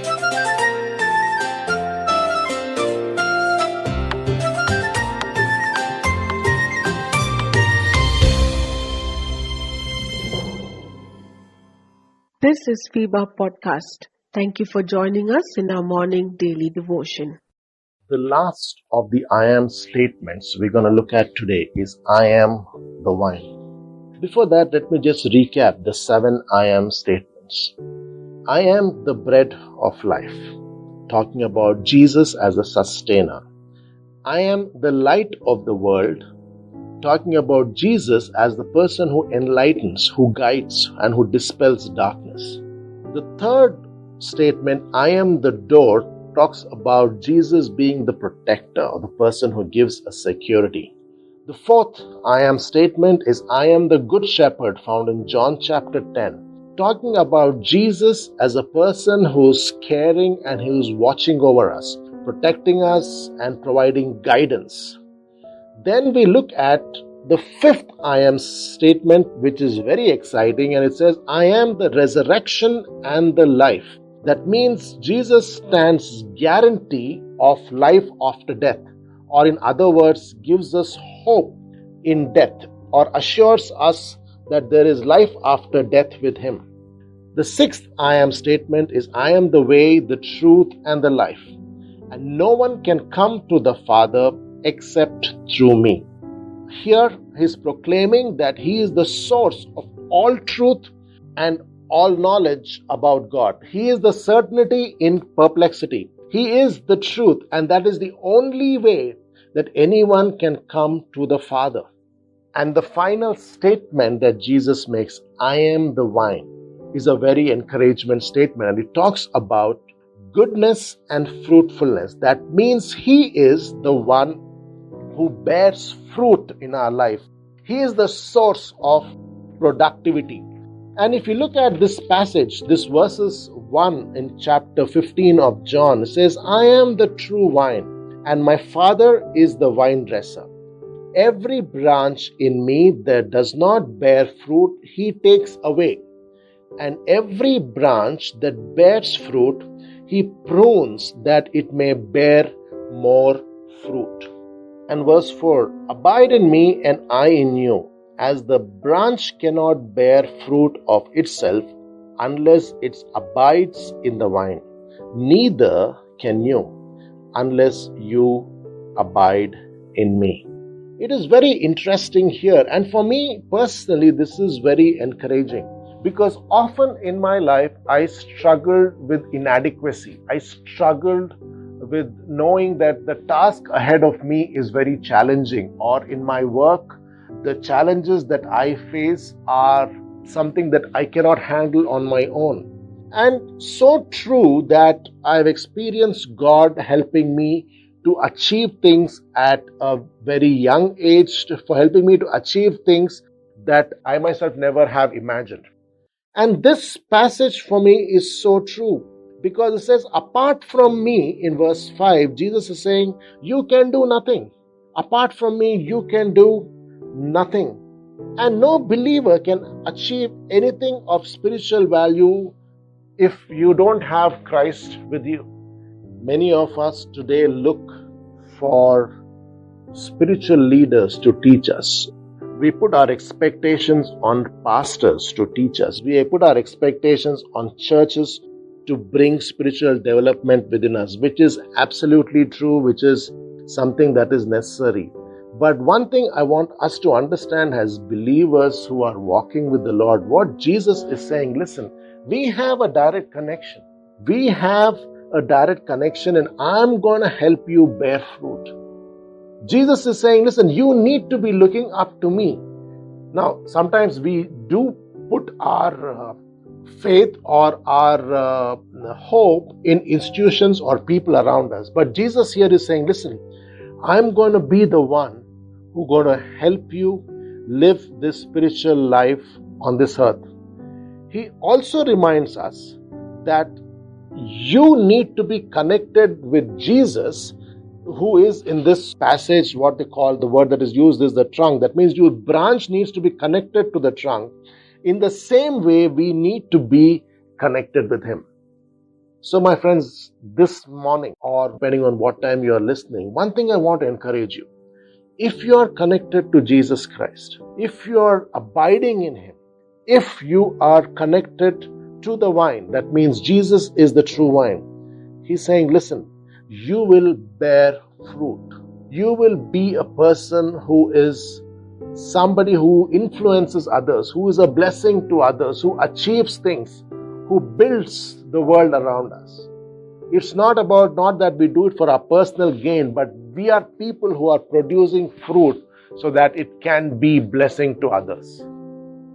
This is FIBA Podcast. Thank you for joining us in our morning daily devotion. The last of the I am statements we're going to look at today is I am the vine. Before that, let me just recap the 7 I am statements. I am the bread of life, talking about Jesus as a sustainer. I am the light of the world, talking about Jesus as the person who enlightens, who guides, and who dispels darkness. The third statement, I am the door, talks about Jesus being the protector or the person who gives a security. The fourth I am statement is I am the good shepherd, found in John chapter 10, talking about Jesus as a person who's caring and who's watching over us, protecting us and providing guidance. Then we look at the fifth I am statement, which is very exciting, and it says, I am the resurrection and the life. That means Jesus stands guarantee of life after death, or in other words, gives us hope in death, or assures us that there is life after death with Him. The sixth I am statement is, I am the way, the truth, and the life, and no one can come to the Father except through me. Here he's proclaiming that he is the source of all truth and all knowledge about God. He is the certainty in perplexity. He is the truth, and that is the only way that anyone can come to the Father. And the final statement that Jesus makes, I am the vine, is a very encouragement statement, and it talks about goodness and fruitfulness. That means he is the one who bears fruit in our life. He is the source of productivity. And if you look at this passage, this verses 1 in chapter 15 of John, it says, I am the true vine, and my Father is the vine dresser. Every branch in me that does not bear fruit, He takes away. And every branch that bears fruit, He prunes that it may bear more fruit. And verse 4, abide in me and I in you, as the branch cannot bear fruit of itself unless it abides in the vine. Neither can you unless you abide in me. It is very interesting here, and for me personally, this is very encouraging, because often in my life, I struggled with inadequacy. I struggled with knowing that the task ahead of me is very challenging, or in my work, the challenges that I face are something that I cannot handle on my own. And so true that I've experienced God helping me to achieve things at a very young age, for helping me to achieve things that I myself never have imagined. And this passage for me is so true, because it says, apart from me, in verse 5, Jesus is saying, you can do nothing. Apart from me, you can do nothing. And no believer can achieve anything of spiritual value if you don't have Christ with you. Many of us today look for spiritual leaders to teach us. We put our expectations on pastors to teach us. We put our expectations on churches to bring spiritual development within us, which is absolutely true, which is something that is necessary. But one thing I want us to understand as believers who are walking with the Lord, what Jesus is saying, listen, we have a direct connection. We have a direct connection, and I'm going to help you bear fruit. Jesus is saying, listen, you need to be looking up to me. Now, sometimes we do put our faith or our hope in institutions or people around us. But Jesus here is saying, listen, I'm going to be the one who's going to help you live this spiritual life on this earth. He also reminds us that you need to be connected with Jesus, who is in this passage, what they call, the word that is used is the trunk. That means your branch needs to be connected to the trunk. In the same way, we need to be connected with Him. So, my friends, this morning, or depending on what time you are listening, one thing I want to encourage you. If you are connected to Jesus Christ, if you are abiding in Him, if you are connected to the vine, that means Jesus is the true vine. He's saying, listen, you will bear fruit. You will be a person who is somebody who influences others, who is a blessing to others, who achieves things, who builds the world around us. It's not that we do it for our personal gain, but we are people who are producing fruit so that it can be blessing to others.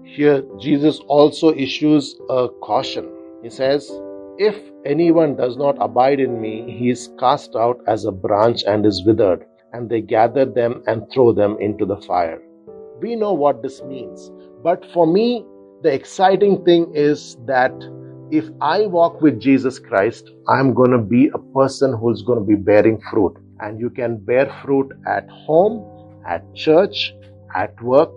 Here, Jesus also issues a caution. He says, if anyone does not abide in me, he is cast out as a branch and is withered, and they gather them and throw them into the fire. We know what this means. But for me, the exciting thing is that if I walk with Jesus Christ, I'm going to be a person who's going to be bearing fruit. And you can bear fruit at home, at church, at work,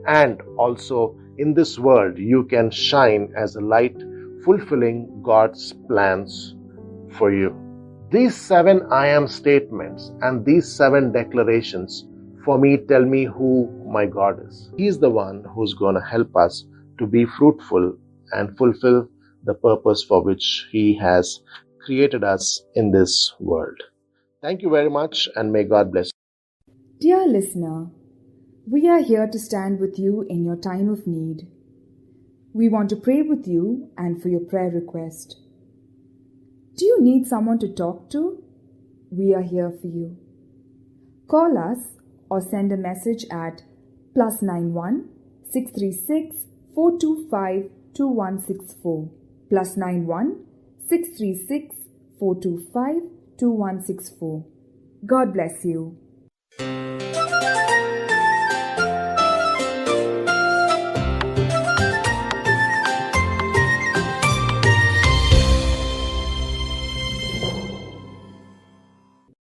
and also in this world. You can shine as a light, fulfilling God's plans for you. These 7 I am statements and these 7 declarations for me tell me who my God is. He's the one who's going to help us to be fruitful and fulfill the purpose for which He has created us in this world. Thank you very much, and may God bless you. Dear listener, we are here to stand with you in your time of need. We want to pray with you and for your prayer request. Do you need someone to talk to? We are here for you. Call us or send a message at +91 636 425 2164. +91 636 425 2164. God bless you.